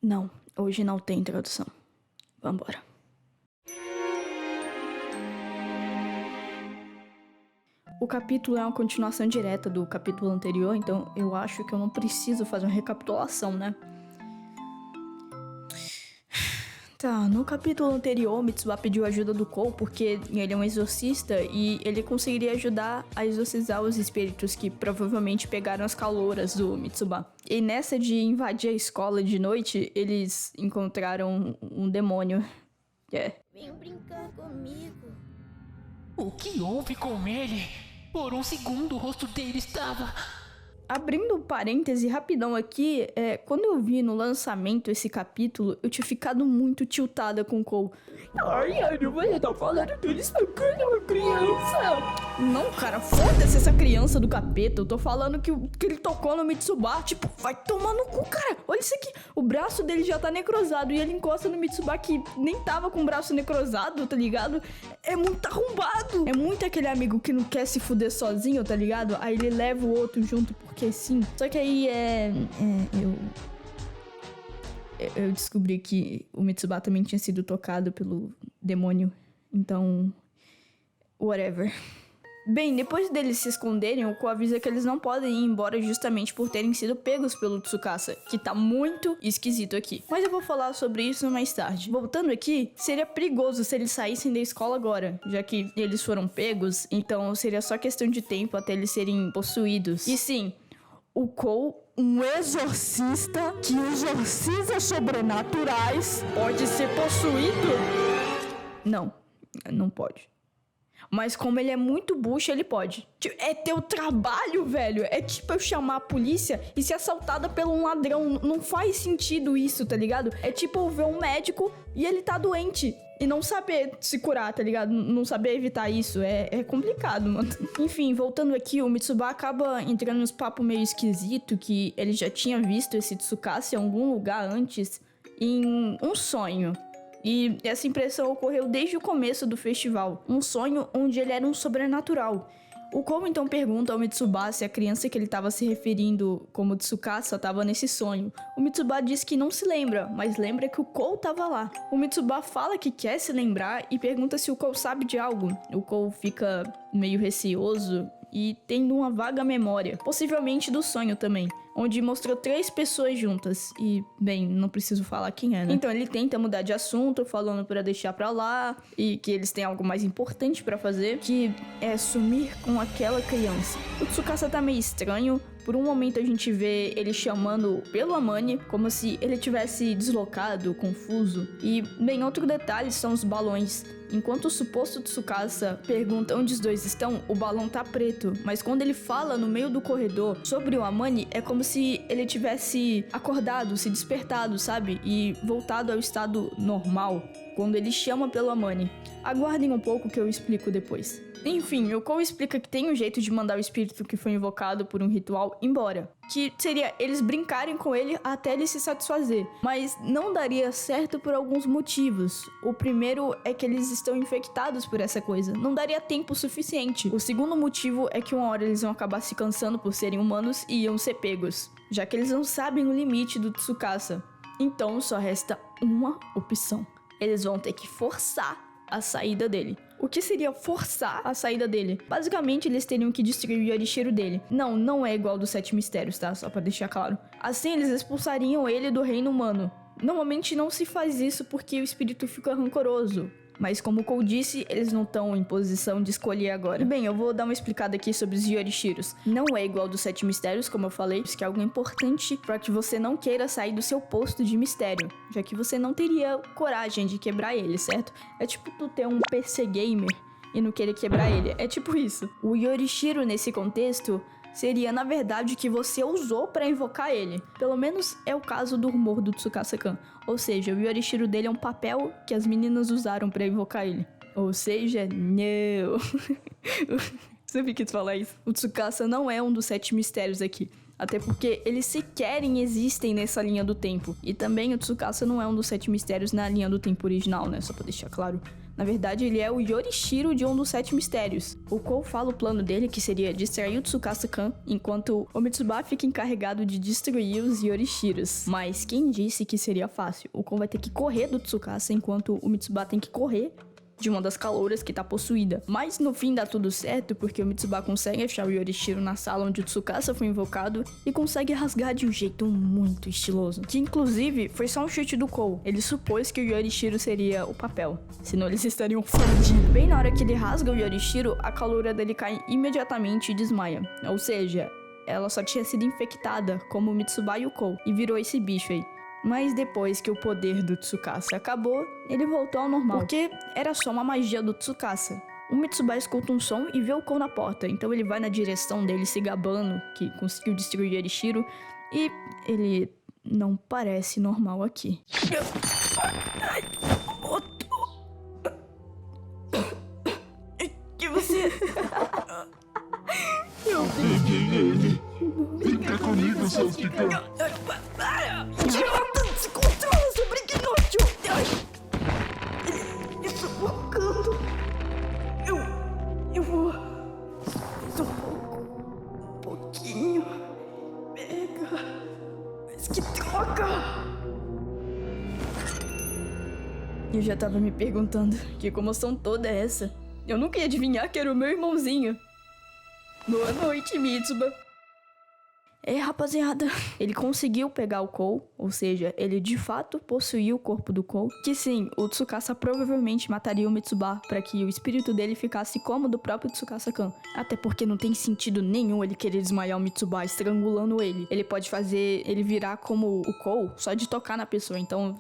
Não, hoje não tem tradução. Vambora. O capítulo é uma continuação direta do capítulo anterior, então eu acho que eu não preciso fazer uma recapitulação, né? Tá, no capítulo anterior, Mitsuba pediu ajuda do Kou porque ele é um exorcista e ele conseguiria ajudar a exorcizar os espíritos que provavelmente pegaram as calouras do Mitsuba. E nessa de invadir a escola de noite, eles encontraram um demônio. Vem brincar comigo. O que houve com ele? Por um segundo o rosto dele estava... Abrindo parêntese rapidão aqui, quando eu vi no lançamento esse capítulo, eu tinha ficado muito tiltada com o Kou. Ai, você tá falando que ele espancando uma criança. Não, cara, foda-se essa criança do capeta. Eu tô falando que ele tocou no Mitsuba. Tipo, vai tomar no cu, cara. Olha isso aqui. O braço dele já tá necrosado e ele encosta no Mitsuba que nem tava com o braço necrosado, tá ligado? É muito arrombado. É muito aquele amigo que não quer se fuder sozinho, tá ligado? Aí ele leva o outro junto porque sim. Só que aí eu descobri que o Mitsuba também tinha sido tocado pelo demônio. Então, whatever. Bem, depois deles se esconderem, o Kou avisa que eles não podem ir embora justamente por terem sido pegos pelo Tsukasa, que tá muito esquisito aqui. Mas eu vou falar sobre isso mais tarde. Voltando aqui, seria perigoso se eles saíssem da escola agora, já que eles foram pegos, então seria só questão de tempo até eles serem possuídos. E sim, o Kou, um exorcista que exorciza sobrenaturais, pode ser possuído? Não pode. Mas como ele é muito bucha, ele pode. É teu trabalho, velho. É tipo eu chamar a polícia e ser assaltada por um ladrão. Não faz sentido isso, tá ligado? É tipo eu ver um médico e ele tá doente e não saber se curar, tá ligado? Não saber evitar isso. É complicado, mano. Enfim, voltando aqui, o Mitsuba acaba entrando nos papos meio esquisito que ele já tinha visto esse Tsukasa em algum lugar antes em um sonho. E essa impressão ocorreu desde o começo do festival, um sonho onde ele era um sobrenatural. O Kou então pergunta ao Mitsuba se a criança que ele estava se referindo como Tsukasa estava nesse sonho. O Mitsuba diz que não se lembra, mas lembra que o Kou estava lá. O Mitsuba fala que quer se lembrar e pergunta se o Kou sabe de algo. O Kou fica meio receoso e tendo uma vaga memória, possivelmente do sonho também, onde mostrou 3 pessoas juntas. E, bem, não preciso falar quem é, né? Então ele tenta mudar de assunto, falando pra deixar pra lá, e que eles têm algo mais importante pra fazer, que é sumir com aquela criança. O Tsukasa tá meio estranho. Por um momento a gente vê ele chamando pelo Amane, como se ele tivesse deslocado, confuso. E, bem, outro detalhe são os balões. Enquanto o suposto Tsukasa pergunta onde os dois estão, o balão tá preto. Mas quando ele fala no meio do corredor sobre o Amane, é como se ele tivesse acordado, se despertado, sabe? E voltado ao estado normal, quando ele chama pelo Amane. Aguardem um pouco que eu explico depois. Enfim, o Kou explica que tem um jeito de mandar o espírito que foi invocado por um ritual embora. Que seria eles brincarem com ele até ele se satisfazer. Mas não daria certo por alguns motivos. O primeiro é que eles estão infectados por essa coisa. Não daria tempo suficiente. O segundo motivo é que uma hora eles vão acabar se cansando por serem humanos e iam ser pegos. Já que eles não sabem o limite do Tsukasa. Então só resta uma opção. Eles vão ter que forçar a saída dele. O que seria forçar a saída dele? Basicamente, eles teriam que destruir o Yorishiro dele. Não é igual dos 7 mistérios, tá? Só pra deixar claro. Assim, eles expulsariam ele do reino humano. Normalmente não se faz isso porque o espírito fica rancoroso. Mas como o Kou disse, eles não estão em posição de escolher agora. Bem, eu vou dar uma explicada aqui sobre os Yorishiros. Não é igual dos 7 mistérios, como eu falei, isso que é algo importante para que você não queira sair do seu posto de mistério, já que você não teria coragem de quebrar ele, certo? É tipo tu ter um PC gamer e não querer quebrar ele. É tipo isso. O Yorishiro, nesse contexto, seria, na verdade, o que você usou pra invocar ele. Pelo menos é o caso do rumor do Tsukasa-kan. Ou seja, o Yorishiro dele é um papel que as meninas usaram pra invocar ele. Ou seja, não. Sempre quis falar isso. O Tsukasa não é um dos 7 mistérios aqui. Até porque eles sequer existem nessa linha do tempo. E também o Tsukasa não é um dos 7 mistérios na linha do tempo original, né? Só pra deixar claro. Na verdade, ele é o Yorishiro de um dos 7 mistérios. O Kou fala o plano dele, que seria distrair o Tsukasa-kan, enquanto o Mitsuba fica encarregado de destruir os Yorishiros. Mas quem disse que seria fácil? O Kou vai ter que correr do Tsukasa, enquanto o Mitsuba tem que correr de uma das calouras que tá possuída. Mas no fim dá tudo certo, porque o Mitsuba consegue achar o Yorishiro na sala onde o Tsukasa foi invocado e consegue rasgar de um jeito muito estiloso. Que inclusive foi só um chute do Kou. Ele supôs que o Yorishiro seria o papel, senão eles estariam fundidos. Bem na hora que ele rasga o Yorishiro, a caloura dele cai imediatamente e desmaia. Ou seja, ela só tinha sido infectada, como o Mitsuba e o Kou, e virou esse bicho aí. Mas depois que o poder do Tsukasa acabou, ele voltou ao normal, porque era só uma magia do Tsukasa. O Mitsuba escuta um som e vê o Kou na porta, então ele vai na direção dele se gabando que conseguiu destruir Yorishiro, e ele não parece normal aqui. Que você... Peguei ele. Brinca comigo, Salsica. Idiota, se controla, seu brinquedote! Ele sufocando. Eu vou... Um pouquinho. Pega. Mas que troca! Eu já tava me perguntando que comoção toda é essa. Eu nunca ia adivinhar que era o meu irmãozinho. Boa noite, Mitsuba. Rapaziada, ele conseguiu pegar o Kou, ou seja, ele de fato possuía o corpo do Kou, que sim, o Tsukasa provavelmente mataria o Mitsuba para que o espírito dele ficasse como o do próprio Tsukasa-kan. Até porque não tem sentido nenhum ele querer desmaiar o Mitsuba estrangulando ele. Ele pode fazer ele virar como o Kou só de tocar na pessoa, então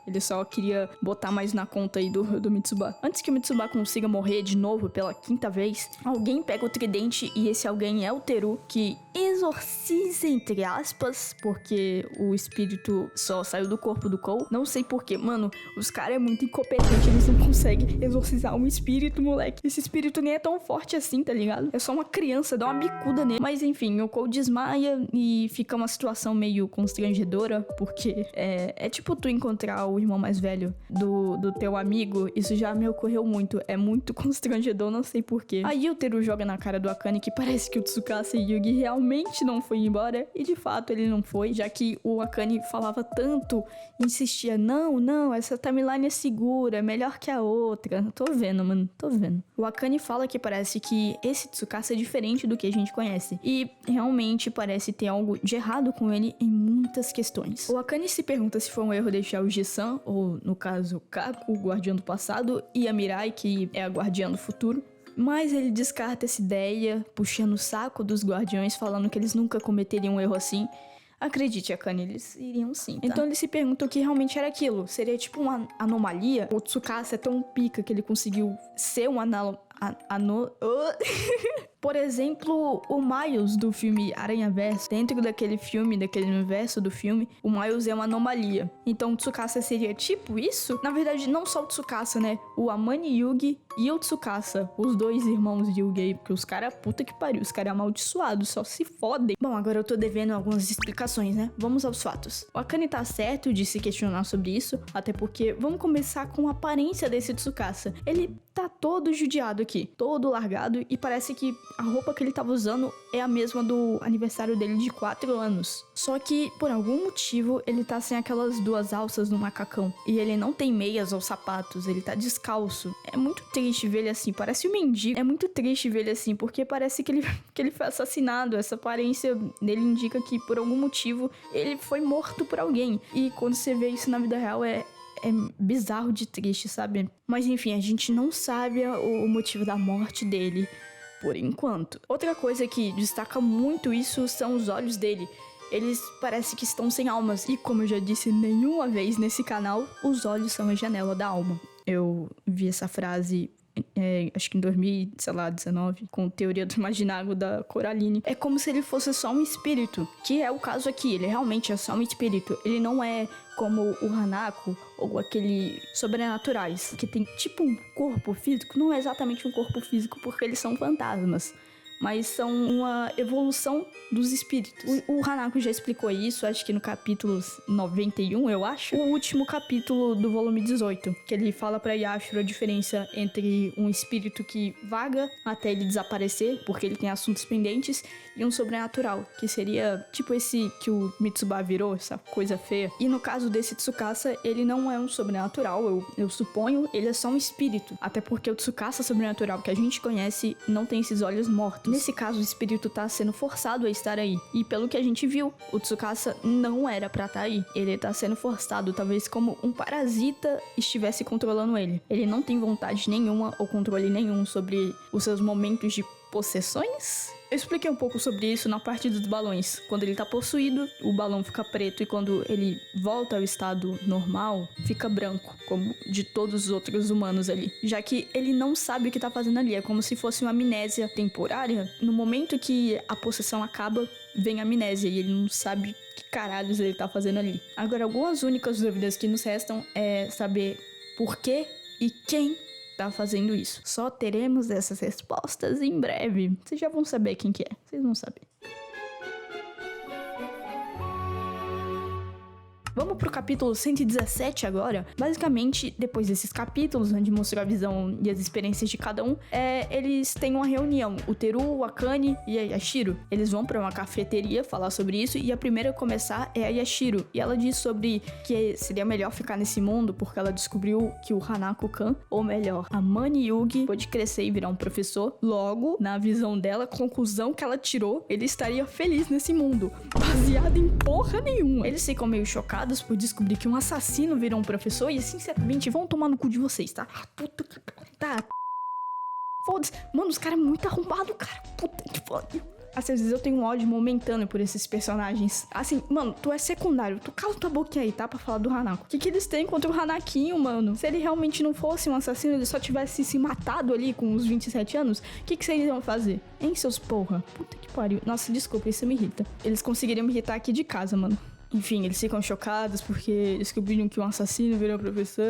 ele só queria botar mais na conta aí do Mitsuba. Antes que o Mitsuba consiga morrer de novo pela 5ª vez, alguém pega o tridente e esse alguém é o Teru, que exorciza entre aspas, porque o espírito só saiu do corpo do Kou. Não sei porquê, mano, os caras é muito incompetente, eles não conseguem exorcizar um espírito, moleque. Esse espírito nem é tão forte assim, tá ligado? É só uma criança, dá uma bicuda nele. Mas enfim, o Kou desmaia e fica uma situação meio constrangedora, porque é tipo tu encontrar o irmão mais velho do teu amigo. Isso já me ocorreu muito, é muito constrangedor, não sei porquê. Aí o Teru joga na cara do Akane que parece que o Tsukasa e Yugi realmente não foi embora, e de fato ele não foi, já que o Akane falava tanto, insistia, não, essa timeline é segura, é melhor que a outra. Tô vendo, mano, tô vendo. O Akane fala que parece que esse Tsukasa é diferente do que a gente conhece, e realmente parece ter algo de errado com ele em muitas questões. O Akane se pergunta se foi um erro deixar o Ji-san, ou no caso Kaku, o guardião do passado, e a Mirai, que é a guardiã do futuro. Mas ele descarta essa ideia, puxando o saco dos guardiões, falando que eles nunca cometeriam um erro assim. Acredite, Akane, eles iriam sim, tá? Então ele se pergunta o que realmente era aquilo. Seria tipo uma anomalia? O Tsukasa é tão pica que ele conseguiu ser um Por exemplo, o Miles do filme Aranhaverso. Dentro daquele filme, daquele universo do filme, o Miles é uma anomalia. Então o Tsukasa seria tipo isso? Na verdade, não só o Tsukasa, né? O Amane Yugi e o Tsukasa. Os dois irmãos Yugi aí, porque os caras, puta que pariu, os caras amaldiçoados, só se fodem. Bom, agora eu tô devendo algumas explicações, né? Vamos aos fatos. O Akane tá certo de se questionar sobre isso, até porque vamos começar com a aparência desse Tsukasa. Ele tá todo judiado aqui, todo largado, e parece que a roupa que ele tava usando é a mesma do aniversário dele de 4 anos. Só que, por algum motivo, ele tá sem aquelas 2 alças no macacão. E ele não tem meias ou sapatos, ele tá descalço. É muito triste ver ele assim, parece um mendigo. É muito triste ver ele assim, porque parece que ele foi assassinado. Essa aparência dele indica que, por algum motivo, ele foi morto por alguém. E quando você vê isso na vida real, é bizarro de triste, sabe? Mas enfim, a gente não sabe o motivo da morte dele, por enquanto. Outra coisa que destaca muito isso são os olhos dele. Eles parecem que estão sem almas. E como eu já disse nenhuma vez nesse canal, os olhos são a janela da alma. Eu vi essa frase... acho que em 2019, com Teoria do Imaginário da Coraline. É como se ele fosse só um espírito, que é o caso aqui, ele realmente é só um espírito. Ele não é como o Hanako ou aquele Sobrenaturais, que tem tipo um corpo físico. Não é exatamente um corpo físico porque eles são fantasmas, mas são uma evolução dos espíritos. O Hanako já explicou isso, acho que no capítulo 91, eu acho. O último capítulo do volume 18, que ele fala pra Yashiro a diferença entre um espírito que vaga até ele desaparecer, porque ele tem assuntos pendentes, e um sobrenatural, que seria tipo esse que o Mitsuba virou, essa coisa feia. E no caso desse Tsukasa, ele não é um sobrenatural, eu suponho, ele é só um espírito. Até porque o Tsukasa sobrenatural que a gente conhece não tem esses olhos mortos. Nesse caso, o espírito tá sendo forçado a estar aí. E pelo que a gente viu, o Tsukasa não era pra estar aí. Ele tá sendo forçado, talvez como um parasita estivesse controlando ele. Ele não tem vontade nenhuma ou controle nenhum sobre os seus momentos de possessões. Eu expliquei um pouco sobre isso na parte dos balões. Quando ele tá possuído, o balão fica preto, e quando ele volta ao estado normal, fica branco, como de todos os outros humanos ali. Já que ele não sabe o que tá fazendo ali, é como se fosse uma amnésia temporária. No momento que a possessão acaba, vem a amnésia, e ele não sabe que caralhos ele tá fazendo ali. Agora, algumas únicas dúvidas que nos restam é saber por que e quem tá fazendo isso. Só teremos essas respostas em breve. Vocês já vão saber quem que é. Vocês vão saber. Vamos pro capítulo 117 agora. Basicamente, depois desses capítulos, onde mostrou a visão e as experiências de cada um, eles têm uma reunião. O Teru, o Akane e a Yashiro. Eles vão pra uma cafeteria falar sobre isso, e a primeira a começar é a Yashiro. E ela diz sobre que seria melhor ficar nesse mundo porque ela descobriu que o Hanako-kan, ou melhor, a Mani Yugi, pode crescer e virar um professor. Logo, na visão dela, a conclusão que ela tirou, ele estaria feliz nesse mundo. Baseado em porra nenhuma. Eles ficam meio chocados por descobrir que um assassino virou um professor, e sinceramente vão tomar no cu de vocês, tá? Puta que... Tá. Foda-se. Mano, os caras é muito arrombados, cara. Puta que pariu. Às vezes eu tenho um ódio momentâneo por esses personagens. Assim, mano, tu é secundário. Tu cala tua boquinha aí, tá? Pra falar do Hanako. O que eles têm contra o Hanakinho, mano? Se ele realmente não fosse um assassino, ele só tivesse se matado ali com uns 27 anos, o que vocês iam fazer? Hein, seus porra? Puta que pariu. Nossa, desculpa, isso me irrita. Eles conseguiriam me irritar aqui de casa, mano. Enfim, eles ficam chocados porque descobriram que um assassino virou professor.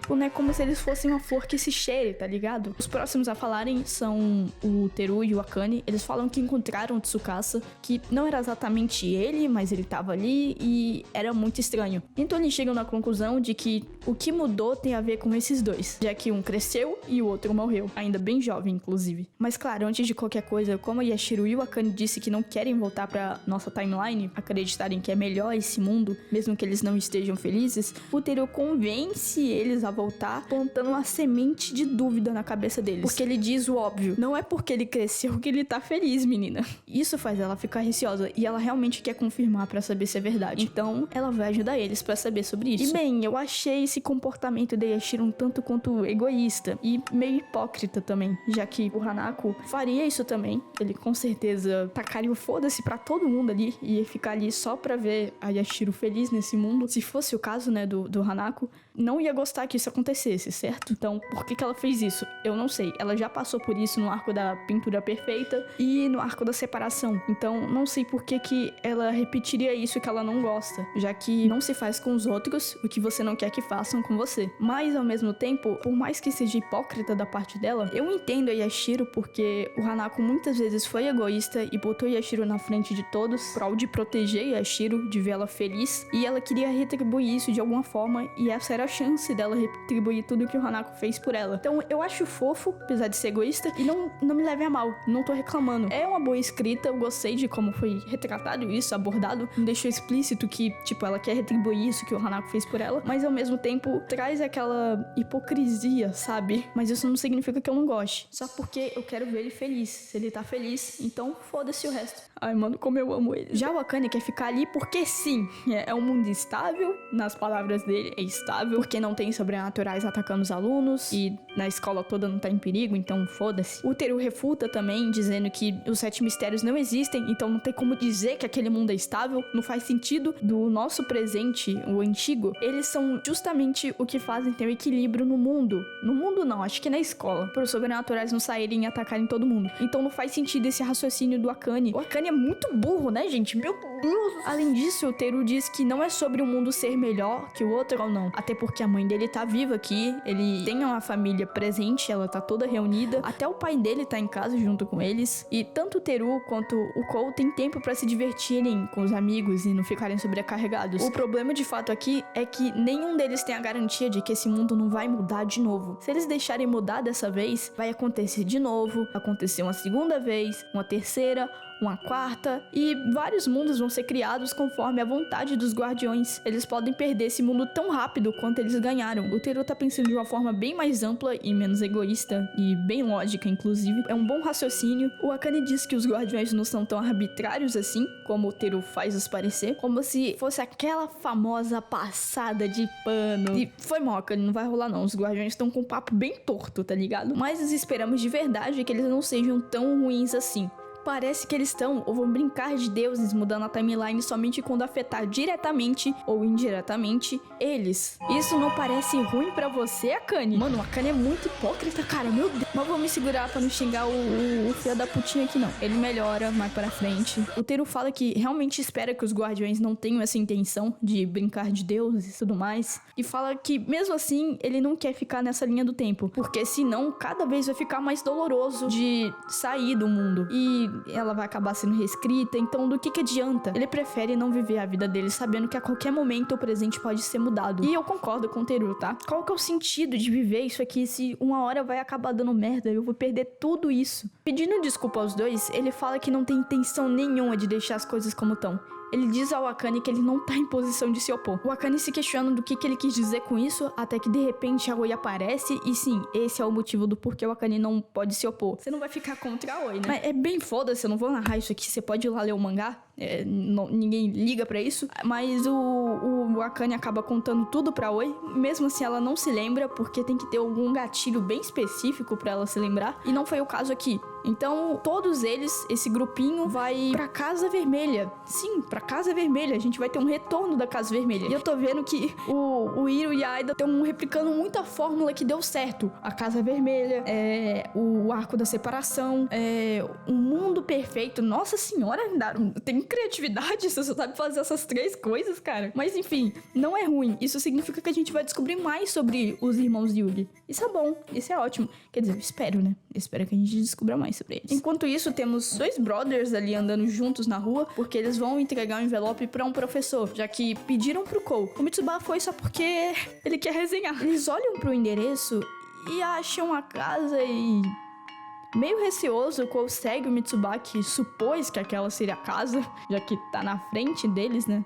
Não é como se eles fossem uma flor que se cheire, tá ligado? Os próximos a falarem são o Teru e o Akane. Eles falam que encontraram o Tsukasa, que não era exatamente ele, mas ele tava ali e era muito estranho. Então eles chegam na conclusão de que o que mudou tem a ver com esses dois, já que um cresceu e o outro morreu, ainda bem jovem, inclusive. Mas claro, antes de qualquer coisa, como a Yashiro e o Akane disse que não querem voltar pra nossa timeline, acreditarem que é melhor esse mundo, mesmo que eles não estejam felizes, o Teru convence eles a voltar, plantando uma semente de dúvida na cabeça deles. Porque ele diz o óbvio, não é porque ele cresceu que ele tá feliz, menina. Isso faz ela ficar receosa, e ela realmente quer confirmar pra saber se é verdade. Então, ela vai ajudar eles pra saber sobre isso. E bem, eu achei esse comportamento da Yashiro um tanto quanto egoísta e meio hipócrita também, já que o Hanako faria isso também. Ele com certeza tacaria o foda-se pra todo mundo ali e ia ficar ali só pra ver a Yashiro feliz nesse mundo. Se fosse o caso, né, do Hanako, não ia gostar que isso acontecesse, certo? Então, por que ela fez isso? Eu não sei. Ela já passou por isso no arco da pintura perfeita e no arco da separação. Então, não sei por que ela repetiria isso que ela não gosta, já que não se faz com os outros o que você não quer que façam com você. Mas, ao mesmo tempo, por mais que seja hipócrita da parte dela, eu entendo a Yashiro porque o Hanako muitas vezes foi egoísta e botou Yashiro na frente de todos, prol de proteger Yashiro, de vê-la feliz, e ela queria retribuir isso de alguma forma, e essa era a chance dela retribuir tudo que o Hanako fez por ela. Então eu acho fofo, apesar de ser egoísta, e não me leve a mal, não tô reclamando. É uma boa escrita, eu gostei de como foi retratado isso, abordado, não deixou explícito que, tipo, ela quer retribuir isso que o Hanako fez por ela, mas ao mesmo tempo traz aquela hipocrisia, sabe? Mas isso não significa que eu não goste, só porque eu quero ver ele feliz. Se ele tá feliz, então foda-se o resto. Ai, mano, como eu amo ele. Já o Akane quer ficar ali porque sim, é um mundo estável, nas palavras dele é estável, porque não tem sobrenaturais atacando os alunos e na escola toda não tá em perigo, então foda-se. O Teru refuta também, dizendo que os 7 mistérios não existem, então não tem como dizer que aquele mundo é estável, não faz sentido. Do nosso presente, o antigo, eles são justamente o que fazem ter o equilíbrio no mundo. No mundo não, acho que na escola, para os sobrenaturais não saírem e atacarem todo mundo. Então não faz sentido esse raciocínio do Akane. O Akane é muito burro, né, gente? Meu Deus! Além disso, o Teru diz que não é sobre o mundo ser melhor que o outro ou não. Até porque a mãe dele tá viva aqui, ele tem uma família presente, ela tá toda reunida. Até o pai dele tá em casa junto com eles. E tanto o Teru quanto o Kou tem tempo pra se divertirem com os amigos e não ficarem sobrecarregados. O problema de fato aqui é que nenhum deles tem a garantia de que esse mundo não vai mudar de novo. Se eles deixarem mudar dessa vez, vai acontecer de novo, acontecer uma segunda vez, uma terceira, uma quarta, e vários mundos vão ser criados conforme a vontade dos guardiões. Eles podem perder esse mundo tão rápido quanto eles ganharam. O Teru tá pensando de uma forma bem mais ampla e menos egoísta, e bem lógica, inclusive. É um bom raciocínio. O Akane diz que os guardiões não são tão arbitrários assim, como o Teru faz os parecer, como se fosse aquela famosa passada de pano. E foi mal, Akane, não vai rolar não. Os guardiões estão com um papo bem torto, tá ligado? Mas nós esperamos de verdade que eles não sejam tão ruins assim. Parece que eles estão ou vão brincar de deuses mudando a timeline somente quando afetar diretamente ou indiretamente eles. Isso não parece ruim pra você, Akane? Mano, o Akane é muito hipócrita, cara, meu Deus. Mas vou me segurar pra não xingar o filho da putinha aqui, não. Ele melhora mais pra frente. O Teru fala que realmente espera que os guardiões não tenham essa intenção de brincar de deuses e tudo mais. E fala que, mesmo assim, ele não quer ficar nessa linha do tempo. Porque senão, cada vez vai ficar mais doloroso de sair do mundo. E ela vai acabar sendo reescrita, então do que adianta? Ele prefere não viver a vida dele sabendo que a qualquer momento o presente pode ser mudado. E eu concordo com o Teru, tá? Qual que é o sentido de viver isso aqui se uma hora vai acabar dando merda e eu vou perder tudo isso? Pedindo desculpa aos dois, ele fala que não tem intenção nenhuma de deixar as coisas como estão. Ele diz ao Akane que ele não tá em posição de se opor. O Akane se questiona do que ele quis dizer com isso, até que de repente a Oi aparece, e sim, esse é o motivo do porquê o Akane não pode se opor. Você não vai ficar contra a Oi, né? Mas é bem foda-se, eu não vou narrar isso aqui, você pode ir lá ler o mangá, ninguém liga pra isso. Mas o Akane acaba contando tudo pra Oi, mesmo assim ela não se lembra, porque tem que ter algum gatilho bem específico pra ela se lembrar, e não foi o caso aqui. Então, todos eles, esse grupinho, vai pra Casa Vermelha. Sim, pra Casa Vermelha. A gente vai ter um retorno da Casa Vermelha. E eu tô vendo que o Iro e a Aida estão replicando muita fórmula que deu certo. A Casa Vermelha, o arco da separação, o mundo perfeito. Nossa senhora, Daru, tem criatividade, você só sabe fazer essas três coisas, cara. Mas enfim, não é ruim. Isso significa que a gente vai descobrir mais sobre os irmãos Yugi. Isso é bom, isso é ótimo. Quer dizer, eu espero, né? Eu espero que a gente descubra mais sobre eles. Enquanto isso, temos dois brothers ali andando juntos na rua, porque eles vão entregar um envelope pra um professor, já que pediram pro Kou. O Mitsuba foi só porque ele quer resenhar. Eles olham pro endereço e acham a casa e... meio receoso, o Kou segue o Mitsuba, que supôs que aquela seria a casa, já que tá na frente deles, né?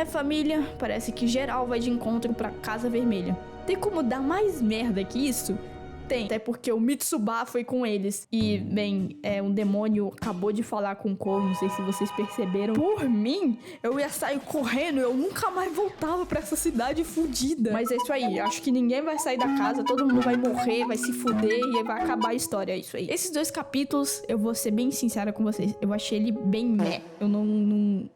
Família, parece que geral vai de encontro pra Casa Vermelha. Tem como dar mais merda que isso? Tem, até porque o Mitsuba foi com eles. E, bem, um demônio acabou de falar com o Kou, não sei se vocês perceberam. Por mim, eu ia sair correndo, eu nunca mais voltava pra essa cidade fudida. Mas é isso aí, acho que ninguém vai sair da casa, todo mundo vai morrer, vai se fuder e vai acabar a história, é isso aí. Esses dois capítulos, eu vou ser bem sincera com vocês, eu achei ele bem meh. Eu não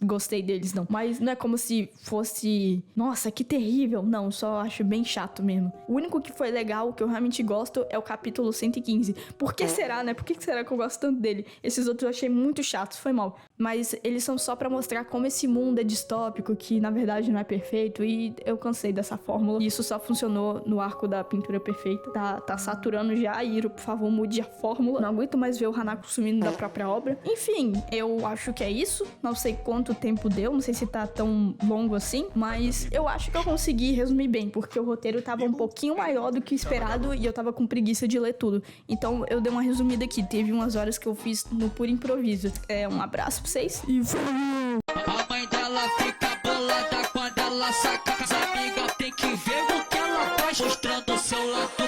gostei deles, não. Mas não é como se fosse... nossa, que terrível. Não, só acho bem chato mesmo. O único que foi legal, que eu realmente gosto, é o capítulo 115. Por que será, né? Por que será que eu gosto tanto dele? Esses outros eu achei muito chatos, foi mal. Mas eles são só pra mostrar como esse mundo é distópico, que na verdade não é perfeito, e eu cansei dessa fórmula. E isso só funcionou no arco da pintura perfeita. Tá saturando já, Iro, por favor, mude a fórmula. Não aguento mais ver o Hanako sumindo da própria obra. Enfim, eu acho que é isso. Não sei quanto tempo deu, não sei se tá tão longo assim, mas eu acho que eu consegui resumir bem, porque o roteiro tava um pouquinho maior do que esperado e eu tava com preguiça de ler tudo. Então eu dei uma resumida aqui, teve umas horas que eu fiz no puro improviso. Um abraço pra vocês e A mãe dela fica bolada quando ela saca. As amigas tem que ver o que ela faz, mostrando seu lado.